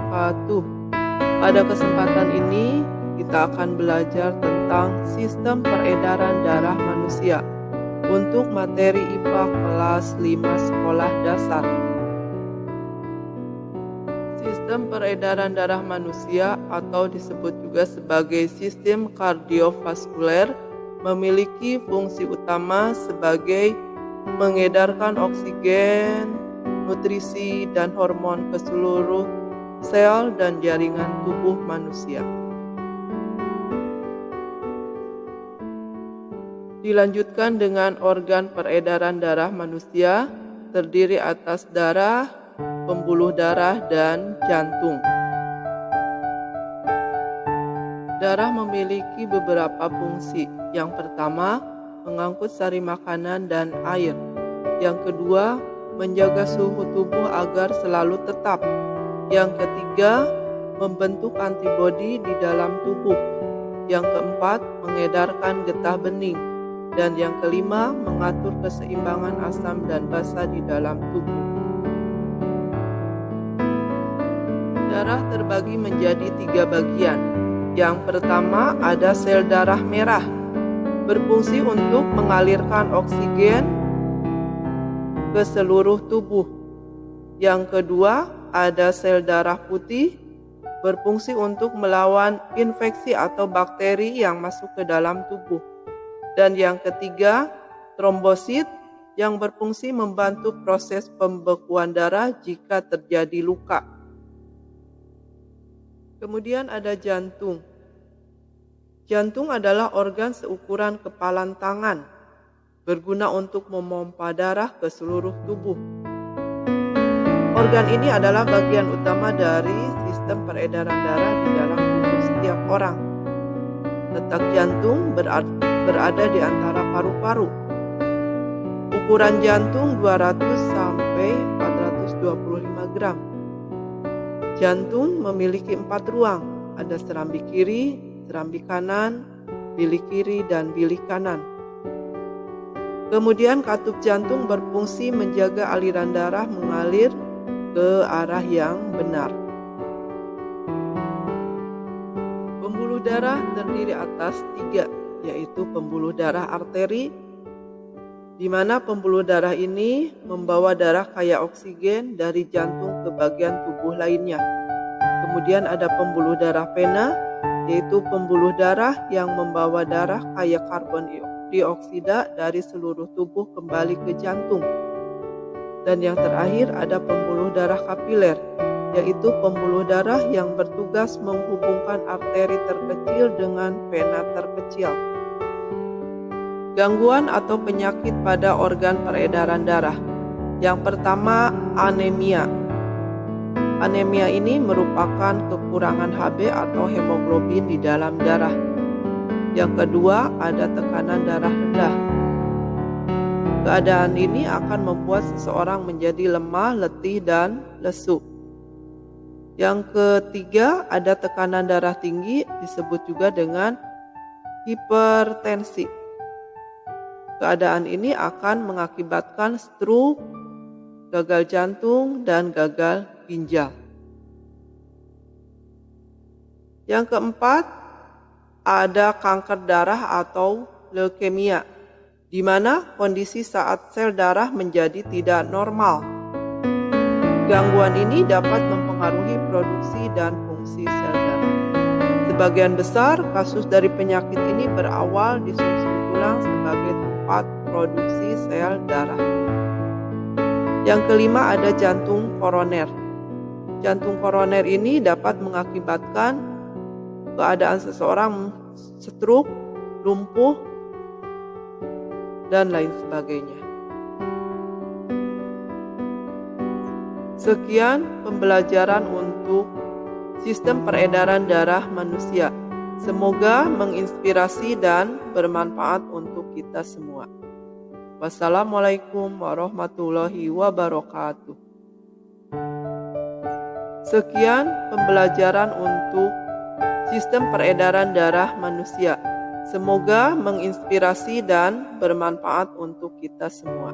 wabarakatuh. Pada kesempatan ini, kita akan belajar tentang sistem peredaran darah manusia untuk materi IPA kelas 5 sekolah dasar. Sistem peredaran darah manusia atau disebut juga sebagai sistem kardiovaskuler memiliki fungsi utama sebagai mengedarkan oksigen, nutrisi, dan hormon ke seluruh sel dan jaringan tubuh manusia. Dilanjutkan dengan organ peredaran darah manusia, terdiri atas darah, pembuluh darah, dan jantung. Darah memiliki beberapa fungsi. Yang pertama, mengangkut sari makanan dan air. Yang kedua, menjaga suhu tubuh agar selalu tetap. Yang ketiga, membentuk antibodi di dalam tubuh. Yang keempat, mengedarkan getah bening. Dan yang kelima, mengatur keseimbangan asam dan basa di dalam tubuh. Darah terbagi menjadi 3 bagian. Yang pertama ada sel darah merah, berfungsi untuk mengalirkan oksigen ke seluruh tubuh. Yang kedua ada sel darah putih, berfungsi untuk melawan infeksi atau bakteri yang masuk ke dalam tubuh. Dan yang ketiga, trombosit yang berfungsi membantu proses pembekuan darah jika terjadi luka. Kemudian ada jantung. Jantung adalah organ seukuran kepalan tangan, berguna untuk memompa darah ke seluruh tubuh. Organ ini adalah bagian utama dari sistem peredaran darah di dalam tubuh setiap orang. Letak jantung berada di antara paru-paru. Ukuran jantung 200 sampai 425 gram. Jantung memiliki 4 ruang, ada serambi kiri, serambi kanan, bilik kiri, dan bilik kanan. Kemudian katup jantung berfungsi menjaga aliran darah mengalir ke arah yang benar. Pembuluh darah terdiri atas 3, yaitu pembuluh darah arteri, di mana pembuluh darah ini membawa darah kaya oksigen dari jantung ke bagian tubuh lainnya. Kemudian ada pembuluh darah vena, yaitu pembuluh darah yang membawa darah kaya karbon dioksida dari seluruh tubuh kembali ke jantung. Dan yang terakhir ada pembuluh darah kapiler, yaitu pembuluh darah yang bertugas menghubungkan arteri terkecil dengan vena terkecil. Gangguan atau penyakit pada organ peredaran darah. Yang pertama, anemia. Anemia ini merupakan kekurangan Hb atau hemoglobin di dalam darah. Yang kedua, ada tekanan darah rendah. Keadaan ini akan membuat seseorang menjadi lemah, letih, dan lesu. Yang ketiga, ada tekanan darah tinggi, disebut juga dengan hipertensi. Keadaan ini akan mengakibatkan stroke, gagal jantung, dan gagal ginjal. Yang keempat, ada kanker darah atau leukemia, di mana kondisi saat sel darah menjadi tidak normal. Gangguan ini dapat mempengaruhi produksi dan fungsi sel darah. Sebagian besar kasus dari penyakit ini berawal di sumsum tulang sebagai tempat produksi sel darah. Yang kelima ada jantung koroner. Jantung koroner ini dapat mengakibatkan keadaan seseorang stroke, lumpuh, dan lain sebagainya. Sekian pembelajaran untuk sistem peredaran darah manusia. Semoga menginspirasi dan bermanfaat untuk kita semua. Wassalamualaikum warahmatullahi wabarakatuh. Sekian pembelajaran untuk sistem peredaran darah manusia. Semoga menginspirasi dan bermanfaat untuk kita semua.